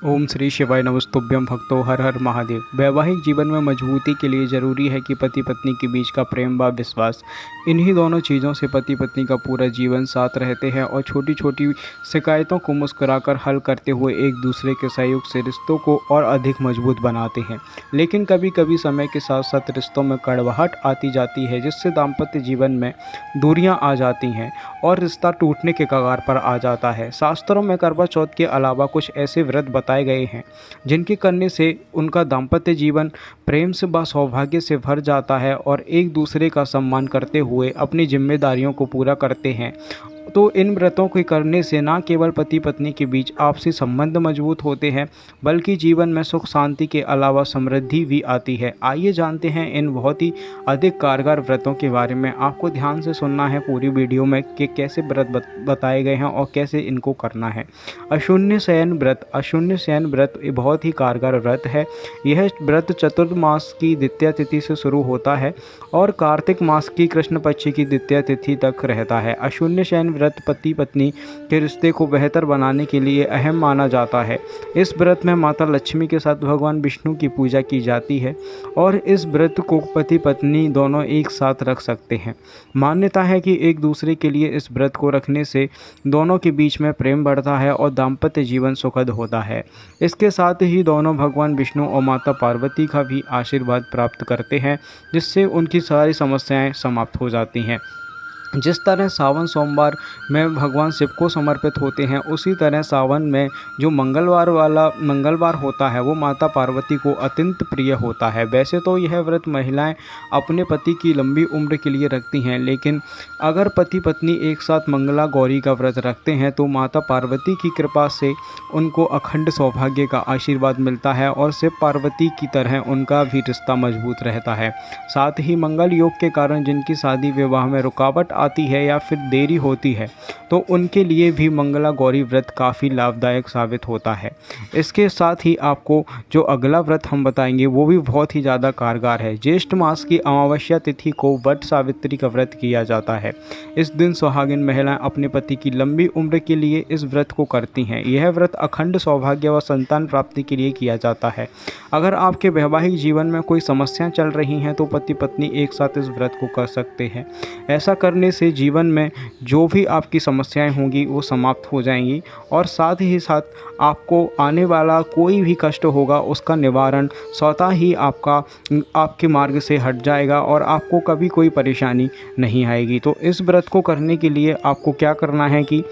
ओम श्री शिवाय नमस्तुभ्यं भक्तो हर हर महादेव। वैवाहिक जीवन में मजबूती के लिए ज़रूरी है कि पति पत्नी के बीच का प्रेम व विश्वास, इन्हीं दोनों चीज़ों से पति पत्नी का पूरा जीवन साथ रहते हैं और छोटी छोटी शिकायतों को मुस्कुराकर हल करते हुए एक दूसरे के सहयोग से रिश्तों को और अधिक मजबूत बनाते हैं। लेकिन कभी कभी समय के साथ साथ रिश्तों में कड़वाहट आती जाती है, जिससे दाम्पत्य जीवन में दूरियां आ जाती हैं और रिश्ता टूटने के कगार पर आ जाता है। शास्त्रों में करवा चौथ के अलावा कुछ ऐसे व्रत बताए गए हैं जिनके करने से उनका दाम्पत्य जीवन प्रेम से व सौभाग्य से भर जाता है और एक दूसरे का सम्मान करते हुए अपनी जिम्मेदारियों को पूरा करते हैं। तो इन व्रतों के करने से न केवल पति पत्नी के बीच आपसी संबंध मजबूत होते हैं, बल्कि जीवन में सुख शांति के अलावा समृद्धि भी आती है। आइए जानते हैं इन बहुत ही अधिक कारगर व्रतों के बारे में। आपको ध्यान से सुनना है पूरी वीडियो में कि कैसे व्रत बताए गए हैं और कैसे इनको करना है। अशून्य शयन व्रत। अशून्य शयन व्रत बहुत ही कारगर व्रत है। यह व्रत चतुर्मास की द्वितीय तिथि से शुरू होता है और कार्तिक मास की कृष्ण पक्ष की द्वितीय तिथि तक रहता है। अशून्य शयन व्रत पति पत्नी के रिश्ते को बेहतर बनाने के लिए अहम माना जाता है। इस व्रत में माता लक्ष्मी के साथ भगवान विष्णु की पूजा की जाती है और इस व्रत को पति पत्नी दोनों एक साथ रख सकते हैं। मान्यता है कि एक दूसरे के लिए इस व्रत को रखने से दोनों के बीच में प्रेम बढ़ता है और दाम्पत्य जीवन सुखद होता है। इसके साथ ही दोनों भगवान विष्णु और माता पार्वती का भी आशीर्वाद प्राप्त करते हैं, जिससे उनकी सारी समस्याएं समाप्त हो जाती हैं। जिस तरह सावन सोमवार में भगवान शिव को समर्पित होते हैं, उसी तरह सावन में जो मंगलवार होता है वो माता पार्वती को अत्यंत प्रिय होता है। वैसे तो यह व्रत महिलाएं अपने पति की लंबी उम्र के लिए रखती हैं, लेकिन अगर पति पत्नी एक साथ मंगला गौरी का व्रत रखते हैं तो माता पार्वती की कृपा से उनको अखंड सौभाग्य का आशीर्वाद मिलता है और शिव पार्वती की तरह उनका भी रिश्ता मजबूत रहता है। साथ ही मंगल योग के कारण जिनकी शादी विवाह में रुकावट आती है या फिर देरी होती है, तो उनके लिए भी मंगला गौरी व्रत काफ़ी लाभदायक साबित होता है। इसके साथ ही आपको जो अगला व्रत हम बताएंगे वो भी बहुत ही ज़्यादा कारगर है। ज्येष्ठ मास की अमावस्या तिथि को वट सावित्री का व्रत किया जाता है। इस दिन सुहागिन महिलाएं अपने पति की लंबी उम्र के लिए इस व्रत को करती हैं। यह व्रत अखंड सौभाग्य व संतान प्राप्ति के लिए किया जाता है। अगर आपके वैवाहिक जीवन में कोई समस्याएं चल रही हैं तो पति पत्नी एक साथ इस व्रत को कर सकते हैं। ऐसा करने से जीवन में जो भी आपकी समस्याएं होंगी वो समाप्त हो जाएंगी और साथ ही साथ आपको आने वाला कोई भी कष्ट होगा उसका निवारण स्वतः ही आपके मार्ग से हट जाएगा और आपको कभी कोई परेशानी नहीं आएगी। तो इस व्रत को करने के लिए आपको क्या करना है कि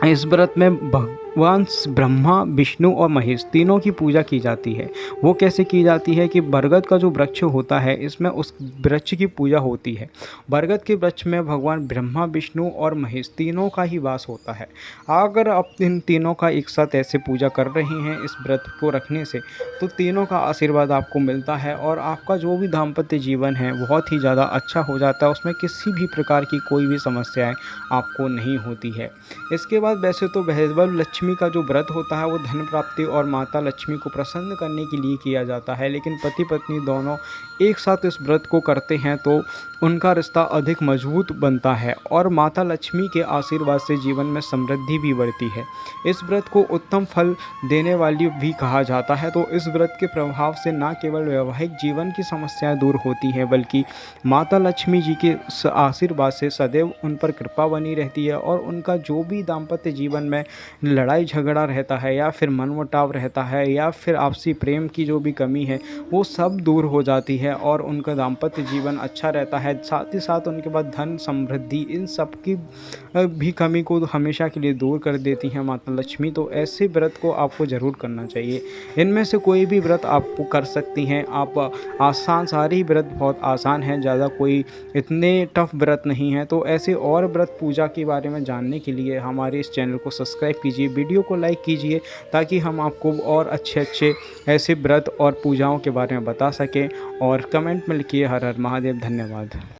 इस व्रत में भगवान ब्रह्मा विष्णु और महेश तीनों की पूजा की जाती है। वो कैसे की जाती है कि बरगद का जो वृक्ष होता है, इसमें उस वृक्ष की पूजा होती है। बरगद के वृक्ष में भगवान ब्रह्मा विष्णु और महेश तीनों का ही वास होता है। अगर आप इन तीनों का एक साथ ऐसे पूजा कर रही हैं इस व्रत को रखने से, तो तीनों का आशीर्वाद आपको मिलता है और आपका जो भी दाम्पत्य जीवन है बहुत ही ज़्यादा अच्छा हो जाता है। उसमें किसी भी प्रकार की कोई भी समस्याएं आपको नहीं होती है। इसके बाद वैसे तो वैभव लक्ष्मी का जो व्रत होता है वो धन प्राप्ति और माता लक्ष्मी को प्रसन्न करने के लिए किया जाता है, लेकिन पति पत्नी दोनों एक साथ इस व्रत को करते हैं तो उनका रिश्ता अधिक मजबूत बनता है और माता लक्ष्मी के आशीर्वाद से जीवन में समृद्धि भी बढ़ती है। इस व्रत को उत्तम फल देने वाली भी कहा जाता है। तो इस व्रत के प्रभाव से न केवल वैवाहिक जीवन की समस्याएं दूर होती हैं, बल्कि माता लक्ष्मी जी के आशीर्वाद से सदैव उन पर कृपा बनी रहती है और उनका जो भी दाम्पत्य जीवन में लड़ाई झगड़ा रहता है या फिर मनमुटाव रहता है या फिर आपसी प्रेम की जो भी कमी है वो सब दूर हो जाती है और उनका दाम्पत्य जीवन अच्छा रहता है। साथ ही साथ उनके बाद धन समृद्धि इन सब की भी कमी को हमेशा के लिए दूर कर देती हैं माता लक्ष्मी। तो ऐसे व्रत को आपको ज़रूर करना चाहिए। इनमें से कोई भी व्रत आपको कर सकती हैं आप। सारे व्रत बहुत आसान हैं, ज़्यादा कोई इतने टफ व्रत नहीं है। तो ऐसे और व्रत पूजा के बारे में जानने के लिए हमारे इस चैनल को सब्सक्राइब कीजिए, वीडियो को लाइक कीजिए, ताकि हम आपको और अच्छे ऐसे व्रत और पूजाओं के बारे में बता सकें। और कमेंट में लिखिए हर हर महादेव। धन्यवाद।